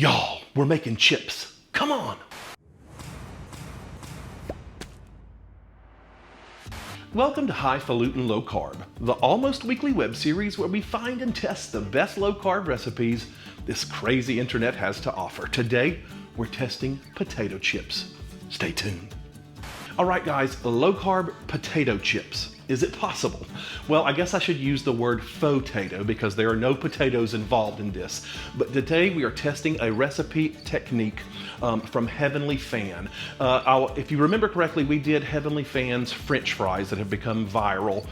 Y'all, we're making chips. Come on. Welcome to Highfalutin Low Carb, the almost weekly web series where we find and test the best low carb recipes this crazy internet has to offer. Today, we're testing potato chips. Stay tuned. All right, guys, low carb potato chips. Is it possible? Well, I guess I should use the word faux-tato because there are no potatoes involved in this. But today we are testing a recipe technique from Heavenly Fan. If you remember correctly, we did Heavenly Fan's French fries that have become viral.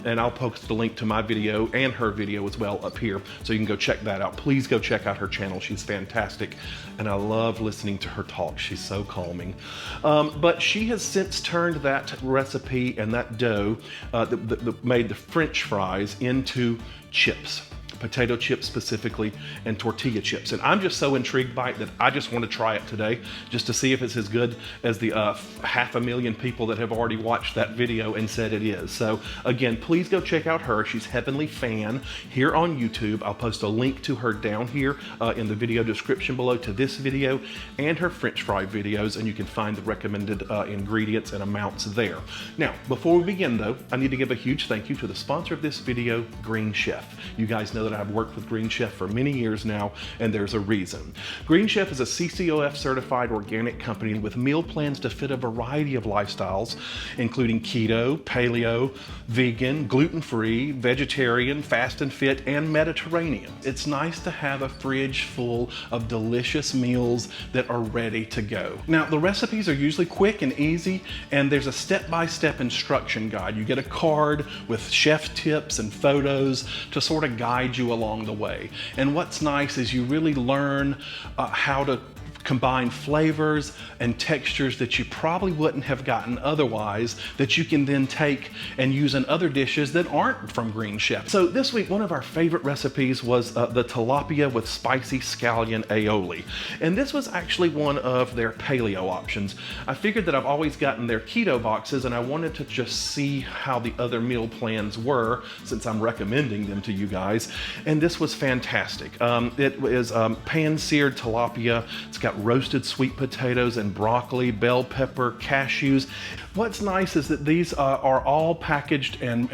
And I'll post a link to my video and her video as well up here, so you can go check that out. Please go check out her channel. She's fantastic. And I love listening to her talk. She's so calming. But she has since turned that recipe and that dough that made the French fries into chips. Potato chips specifically, and tortilla chips. And I'm just so intrigued by it that I just want to try it today just to see if it's as good as the 500,000 people that have already watched that video and said it is. So again, please go check out her. She's Heavenly Fan here on YouTube. I'll post a link to her down here in the video description below to this video and her French fry videos, and you can find the recommended ingredients and amounts there. Now, before we begin though, I need to give a huge thank you to the sponsor of this video, Green Chef. You guys know that I've worked with Green Chef for many years now, and there's a reason. Green Chef is a CCOF certified organic company with meal plans to fit a variety of lifestyles, including keto, paleo, vegan, gluten-free, vegetarian, fast and fit, and Mediterranean. It's nice to have a fridge full of delicious meals that are ready to go. Now, the recipes are usually quick and easy, and there's a step-by-step instruction guide. You get a card with chef tips and photos to sort of guide you along the way. And what's nice is you really learn how to combine flavors and textures that you probably wouldn't have gotten otherwise, that you can then take and use in other dishes that aren't from Green Chef. So this week, one of our favorite recipes was the tilapia with spicy scallion aioli. And this was actually one of their paleo options. I figured that I've always gotten their keto boxes, and I wanted to just see how the other meal plans were since I'm recommending them to you guys. And this was fantastic. It was pan-seared tilapia. It's got roasted sweet potatoes and broccoli, bell pepper, cashews. What's nice is that these are all packaged and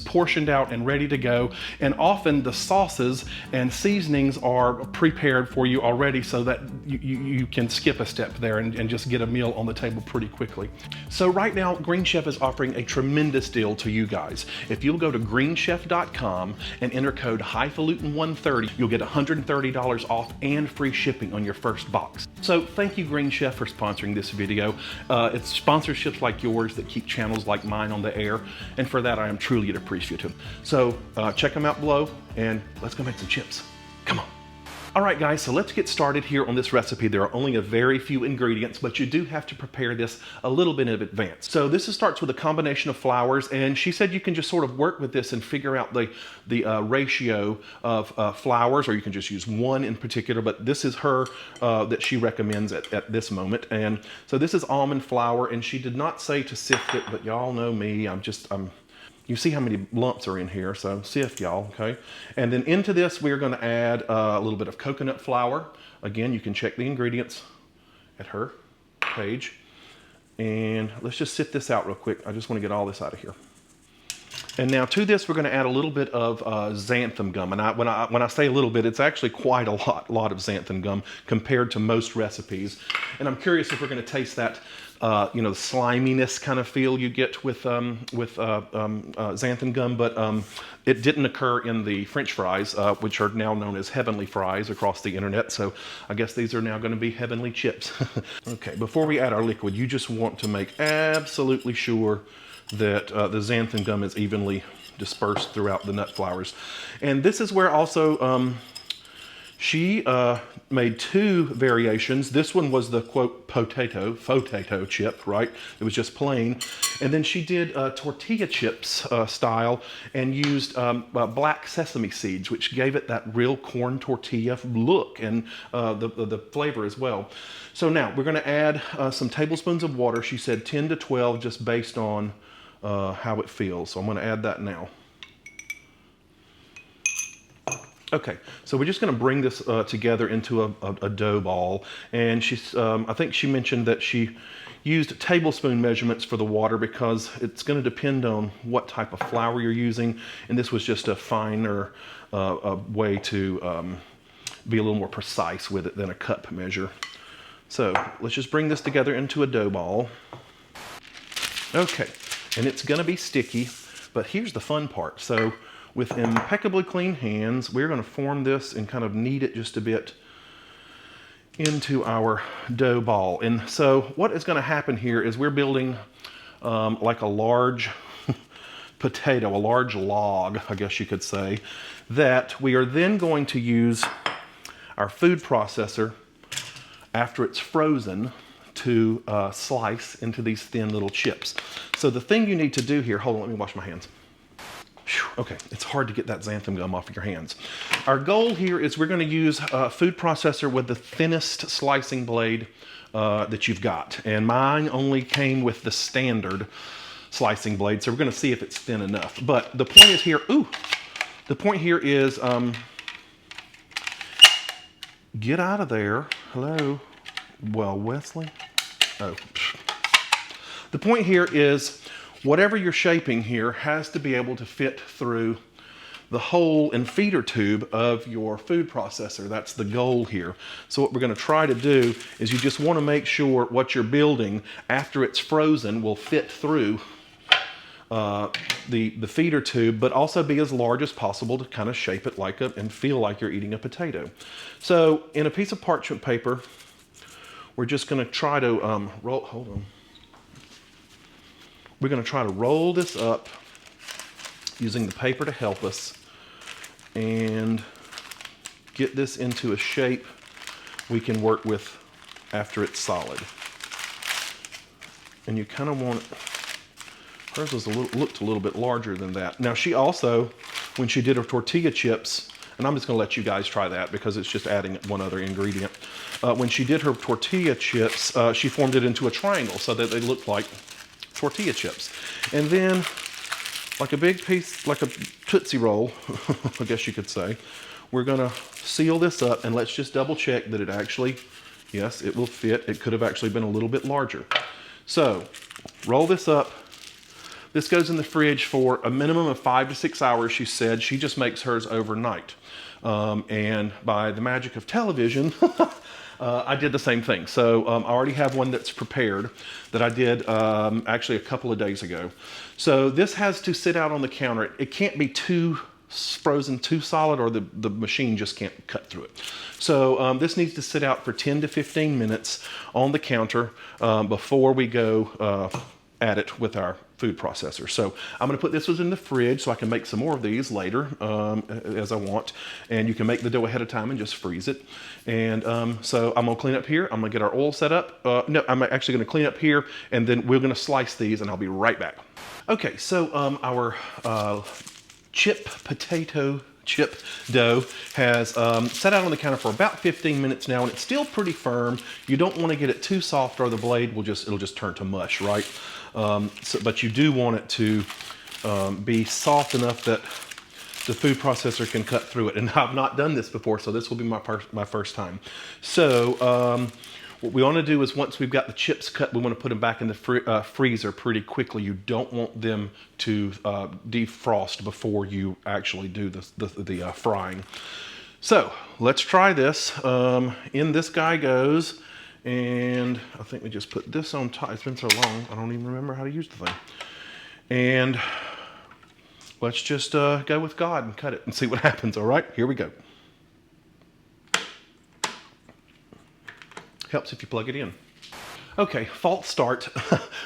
portioned out and ready to go. And often the sauces and seasonings are prepared for you already so that you can skip a step there and just get a meal on the table pretty quickly. So right now, Green Chef is offering a tremendous deal to you guys. If you'll go to greenchef.com and enter code Highfalutin130, you'll get $130 off and free shipping on your first box. So thank you, Green Chef, for sponsoring this video. It's sponsorships like yours that keep channels like mine on the air, and for that I am truly appreciative. So check them out below, and let's go make some chips. Come on. All right, guys, so let's get started here on this recipe. There are only a very few ingredients, but you do have to prepare this a little bit in advance. So this starts with a combination of flours, and she said you can just sort of work with this and figure out the ratio of flours, or you can just use one in particular, but this is her that she recommends at this moment. And so this is almond flour, and she did not say to sift it, but y'all know me, you see how many lumps are in here, so sift, y'all, okay? And then into this, we're gonna add a little bit of coconut flour. Again, you can check the ingredients at her page. And let's just sift this out real quick. I just wanna get all this out of here. And now to this, we're gonna add a little bit of xanthan gum. And when I say a little bit, it's actually quite a lot of xanthan gum compared to most recipes. And I'm curious if we're gonna taste that the sliminess kind of feel you get with xanthan gum, but it didn't occur in the French fries, which are now known as Heavenly Fries across the internet. So I guess these are now going to be Heavenly Chips. Okay, before we add our liquid, you just want to make absolutely sure that the xanthan gum is evenly dispersed throughout the nut flours. And this is where also she made two variations. This one was the quote potato chip, right? It was just plain. And then she did tortilla chips style and used black sesame seeds, which gave it that real corn tortilla look and the flavor as well. So now we're gonna add some tablespoons of water. She said 10 to 12 just based on how it feels. So I'm gonna add that now. Okay, so we're just going to bring this together into a dough ball, and I think she mentioned that she used tablespoon measurements for the water because it's going to depend on what type of flour you're using, and this was just a finer way to be a little more precise with it than a cup measure. So let's just bring this together into a dough ball. Okay, and it's going to be sticky, but here's the fun part. So with impeccably clean hands, we're going to form this and kind of knead it just a bit into our dough ball. And so what is going to happen here is we're building like a large potato, a large log, I guess you could say, that we are then going to use our food processor after it's frozen to slice into these thin little chips. So the thing you need to do here, hold on, let me wash my hands. Okay, it's hard to get that xanthan gum off of your hands. Our goal here is we're going to use a food processor with the thinnest slicing blade that you've got. And mine only came with the standard slicing blade, so we're going to see if it's thin enough. But the point is here, the point here is, get out of there. Hello? Well, Wesley? Oh. The point here is, whatever you're shaping here has to be able to fit through the hole and feeder tube of your food processor. That's the goal here. So what we're going to try to do is you just want to make sure what you're building after it's frozen will fit through the feeder tube, but also be as large as possible to kind of shape it like and feel like you're eating a potato. So in a piece of parchment paper, we're just going to try to hold on. We're going to try to roll this up using the paper to help us and get this into a shape we can work with after it's solid. And you kind of want it, hers was looked a little bit larger than that. Now she also, when she did her tortilla chips, and I'm just going to let you guys try that because it's just adding one other ingredient. When she did her tortilla chips, she formed it into a triangle so that they looked like tortilla chips. And then, like a big piece, like a Tootsie Roll, I guess you could say, we're gonna seal this up, and let's just double check that it actually, yes, it will fit. It could have actually been a little bit larger. So, roll this up. This goes in the fridge for a minimum of 5 to 6 hours, she said. She just makes hers overnight. And by the magic of television, I did the same thing. So I already have one that's prepared that I did actually a couple of days ago. So this has to sit out on the counter. It can't be too frozen, too solid, or the machine just can't cut through it. So this needs to sit out for 10 to 15 minutes on the counter before we go at it with our food processor. So I'm going to put this in the fridge so I can make some more of these later as I want. And you can make the dough ahead of time and just freeze it. And so I'm going to clean up here. I'm going to get our oil set up. No, I'm actually going to clean up here, and then we're going to slice these, and I'll be right back. Okay, so our potato chip dough has sat out on the counter for about 15 minutes now, and it's still pretty firm. You don't want to get it too soft, or the blade it'll just turn to mush, right? But you do want it to be soft enough that the food processor can cut through it. And I've not done this before, so this will be my first time. So what we want to do is, once we've got the chips cut, we want to put them back in the freezer pretty quickly. You don't want them to defrost before you actually do the frying. So let's try this. In this guy goes. And I think we just put this on top. It's been so long, I don't even remember how to use the thing. And let's just go with God and cut it and see what happens, all right? Here we go. Helps if you plug it in. Okay, false start.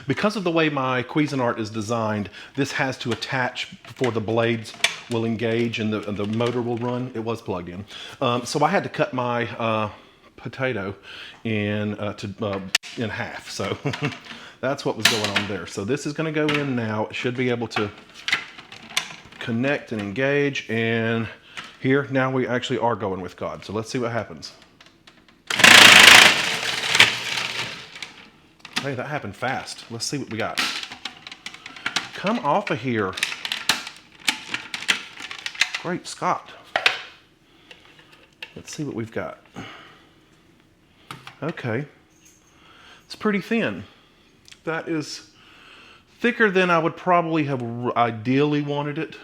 Because of the way my Cuisinart is designed, this has to attach before the blades will engage and the motor will run. It was plugged in. So I had to cut my potato in half. So that's what was going on there. So this is going to go in now. It should be able to connect and engage. And here, now we actually are going with God. So let's see what happens. Hey, that happened fast. Let's see what we got. Come off of here. Great Scott. Let's see what we've got. Okay, it's pretty thin. That is thicker than I would probably have ideally wanted it.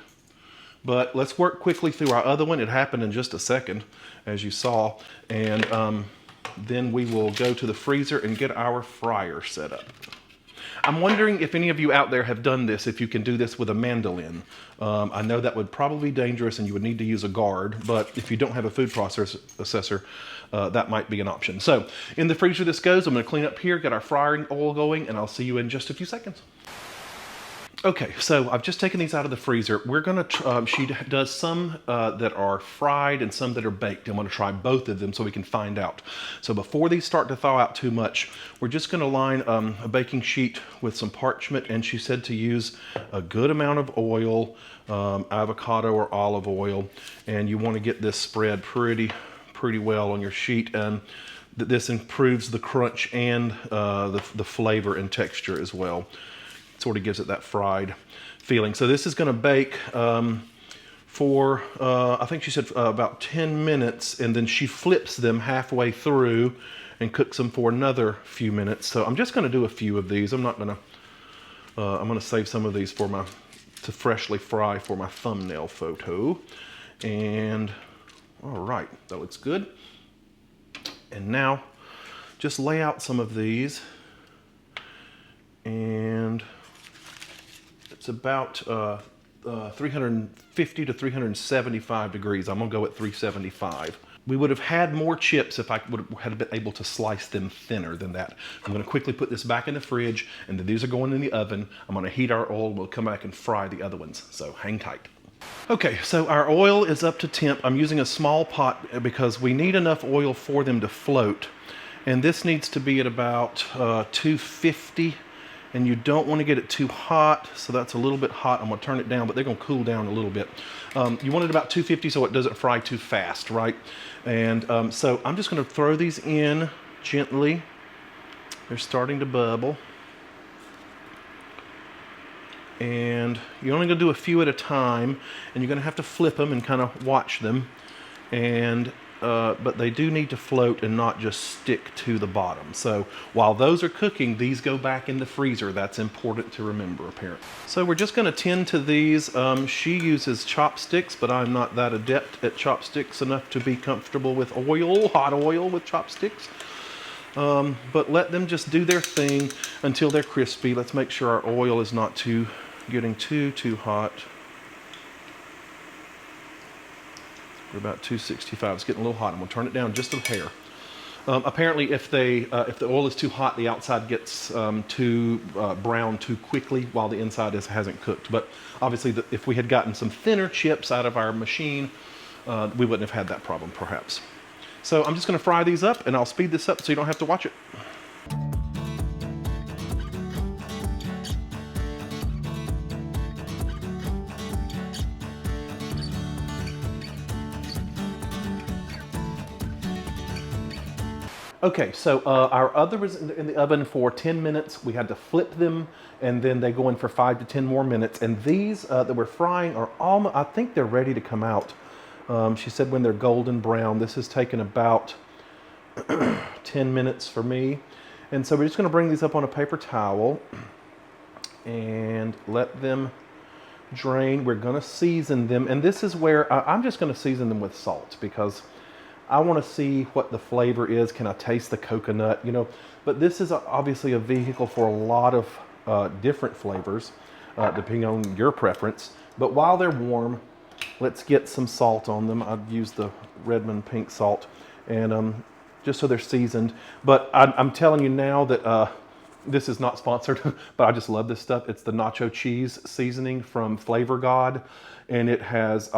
But let's work quickly through our other one. It happened in just a second, as you saw. And then we will go to the freezer and get our fryer set up. I'm wondering if any of you out there have done this, if you can do this with a mandolin. I know that would probably be dangerous and you would need to use a guard, but if you don't have a food processor, that might be an option. So in the freezer this goes. I'm gonna clean up here, get our frying oil going, and I'll see you in just a few seconds. Okay, so I've just taken these out of the freezer. We're gonna, she does some that are fried and some that are baked. I'm gonna try both of them so we can find out. So before these start to thaw out too much, we're just gonna line a baking sheet with some parchment, and she said to use a good amount of oil, avocado or olive oil, and you wanna get this spread pretty well on your sheet, and this improves the crunch and the flavor and texture as well. Sort of gives it that fried feeling. So this is going to bake for, I think she said about 10 minutes, and then she flips them halfway through and cooks them for another few minutes. So I'm just going to do a few of these. I'm not going to, I'm going to save some of these for to freshly fry for my thumbnail photo. And all right, that looks good. And now just lay out some of these, and it's about 350 to 375 degrees. I'm gonna go at 375. We would have had more chips if I would have been able to slice them thinner than that. I'm gonna quickly put this back in the fridge, and then these are going in the oven. I'm gonna heat our oil. We'll come back and fry the other ones, so hang tight. Okay, so our oil is up to temp. I'm using a small pot because we need enough oil for them to float. And this needs to be at about 250. And you don't want to get it too hot, so that's a little bit hot. I'm gonna turn it down, but they're gonna cool down a little bit. You want it about 250 so it doesn't fry too fast, right? And so I'm just gonna throw these in gently. They're starting to bubble. And you're only gonna do a few at a time, and you're gonna have to flip them and kind of watch them. And but they do need to float and not just stick to the bottom. So while those are cooking, these go back in the freezer. That's important to remember, apparently. So we're just gonna tend to these. She uses chopsticks, but I'm not that adept at chopsticks enough to be comfortable with oil, hot oil with chopsticks. But let them just do their thing until they're crispy. Let's make sure our oil is not getting too hot. We're about 265. It's getting a little hot. I'm gonna turn it down just a hair. Apparently, if the oil is too hot, the outside gets too brown too quickly, while the inside hasn't cooked. But obviously, if we had gotten some thinner chips out of our machine, we wouldn't have had that problem, perhaps. So I'm just gonna fry these up, and I'll speed this up so you don't have to watch it. Okay, so our other was in the oven for 10 minutes. We had to flip them, and then they go in for 5 to 10 more minutes. And these that we're frying are almost, I think they're ready to come out. She said when they're golden brown. This has taken about 10 minutes for me. And so we're just gonna bring these up on a paper towel and let them drain. We're gonna season them. And this is where I'm just gonna season them with salt, because I want to see what the flavor is. Can I taste the coconut? You know, but this is obviously a vehicle for a lot of different flavors, depending on your preference. But while they're warm, let's get some salt on them. I've used the Redmond pink salt, and just so they're seasoned. But I'm telling you now that this is not sponsored, but I just love this stuff. It's the nacho cheese seasoning from Flavor God, and it has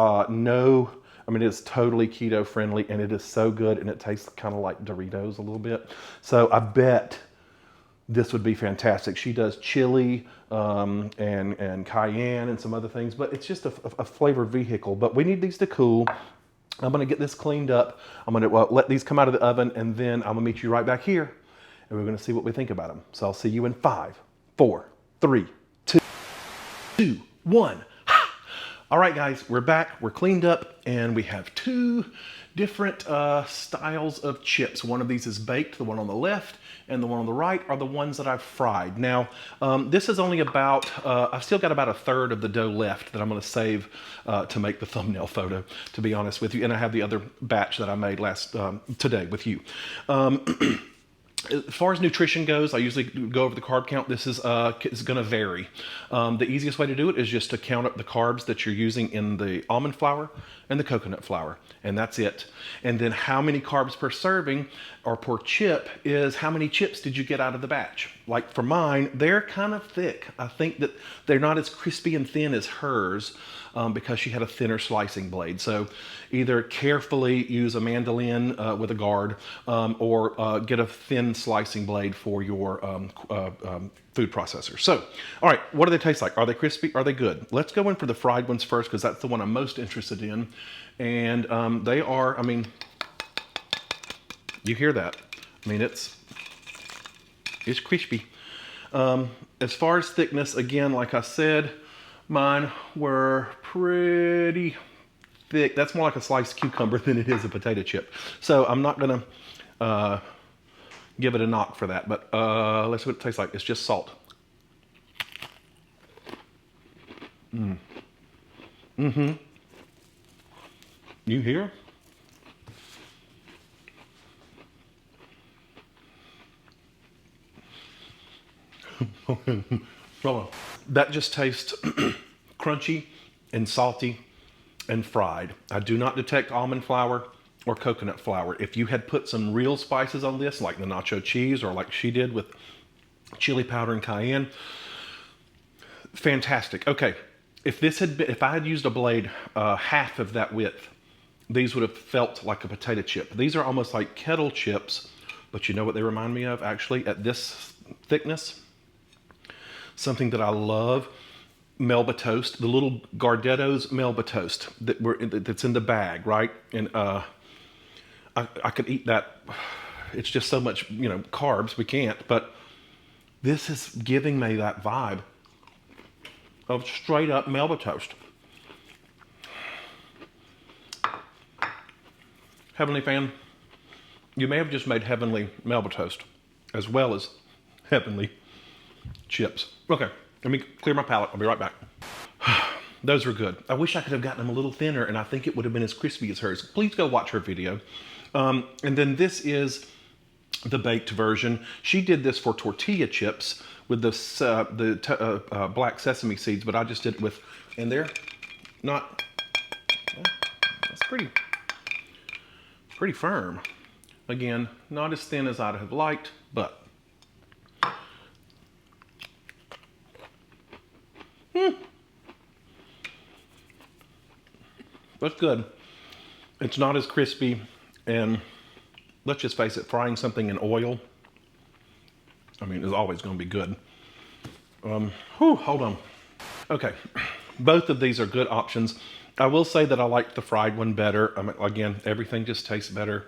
I mean, it's totally keto friendly, and it is so good, and it tastes kind of like Doritos a little bit. So I bet this would be fantastic. She does chili and cayenne and some other things, but it's just a flavor vehicle. But we need these to cool. I'm gonna get this cleaned up. I'm gonna let these come out of the oven, and then I'm gonna meet you right back here, and we're gonna see what we think about them. So I'll see you in 5, 4, 3, 2, 1. All right, guys, we're back. We're cleaned up, and we have 2 different styles of chips. One of these is baked, the one on the left, and the one on the right are the ones that I've fried. Now, this is only about, I've still got about a third of the dough left that I'm gonna save to make the thumbnail photo, to be honest with you. And I have the other batch that I made today with you. As far as nutrition goes, I usually go over the carb count. This is going to vary. The easiest way to do it is just to count up the carbs that you're using in the almond flour and the coconut flour, and that's it. And then how many carbs per serving or per chip is how many chips did you get out of the batch. Like for mine, they're kind of thick. I think that they're not as crispy and thin as hers because she had a thinner slicing blade. So either carefully use a mandolin with a guard or get a thin slicing blade for your food processor. So, all right, what do they taste like? Are they crispy? Are they good? Let's go in for the fried ones first because that's the one I'm most interested in. And they are, I mean, you hear that. I mean, it's crispy. As far as thickness, again, like I said, mine were pretty thick. That's more like a sliced cucumber than it is a potato chip. So I'm not gonna give it a knock for that, but let's see what it tastes like. It's just salt. You hear? That just tastes crunchy and salty and fried. I do not detect almond flour or coconut flour. If you had put some real spices on this, like the nacho cheese or like she did with chili powder and cayenne, fantastic. Okay, if I had used a blade half of that width, these would have felt like a potato chip. These are almost like kettle chips, but you know what they remind me of actually at this thickness? Something that I love, Melba toast, the little Gardetto's Melba toast that's in the bag, right? And I could eat that. It's just so much, you know, carbs, we can't, but this is giving me that vibe of straight up Melba toast. Heavenly fan, you may have just made heavenly Melba toast as well as heavenly chips. Okay, let me clear my palate. I'll be right back. Those were good. I wish I could have gotten them a little thinner, and I think it would have been as crispy as hers. Please go watch her video. And then this is the baked version. She did this for tortilla chips with the black sesame seeds, but I just did it with, and they're not, well, that's pretty firm. Again, not as thin as I'd have liked, but that's good. It's not as crispy, and let's just face it, frying something in oil, I mean, is always going to be good. Hold on. Okay, both of these are good options. I will say that I like the fried one better. I mean, again, everything just tastes better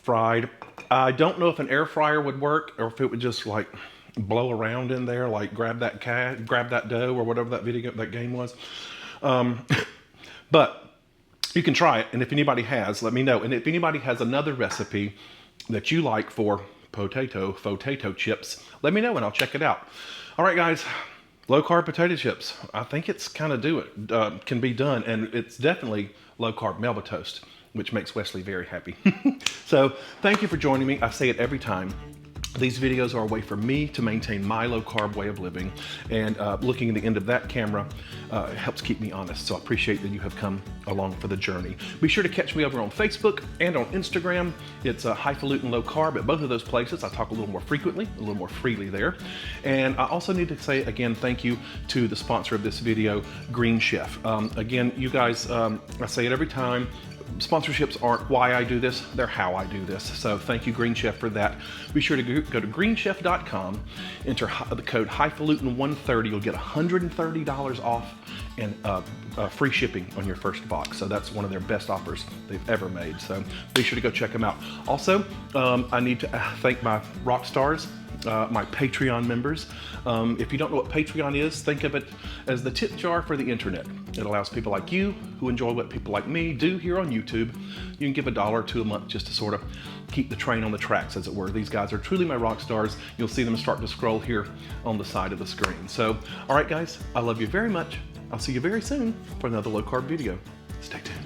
fried. I don't know if an air fryer would work or if it would just like blow around in there, like grab that dough or whatever that game was. But you can try it, and if anybody has, let me know. And if anybody has another recipe that you like for potato chips, let me know and I'll check it out. All right, guys, low carb potato chips. I think it's kind of can be done, and it's definitely low carb Melba toast, which makes Wesley very happy. So thank you for joining me. I say it every time. These videos are a way for me to maintain my low carb way of living, and looking at the end of that camera helps keep me honest. So I appreciate that you have come along for the journey. Be sure to catch me over on Facebook and on Instagram. It's Highfalutin Low Carb. At both of those places, I talk a little more frequently, a little more freely there. And I also need to say again, thank you to the sponsor of this video, Green Chef. Again, you guys, I say it every time, sponsorships aren't why I do this, they're how I do this. So thank you, Green Chef, for that. Be sure to go to greenchef.com, enter the code Highfalutin130. You'll get $130 off and free shipping on your first box. So that's one of their best offers they've ever made. So be sure to go check them out. Also, I need to thank my rock stars, my Patreon members. If you don't know what Patreon is, think of it as the tip jar for the internet. It allows people like you who enjoy what people like me do here on YouTube. You can give $1 or $2 a month just to sort of keep the train on the tracks, as it were. These guys are truly my rock stars. You'll see them start to scroll here on the side of the screen. So, all right guys, I love you very much. I'll see you very soon for another low carb video. Stay tuned.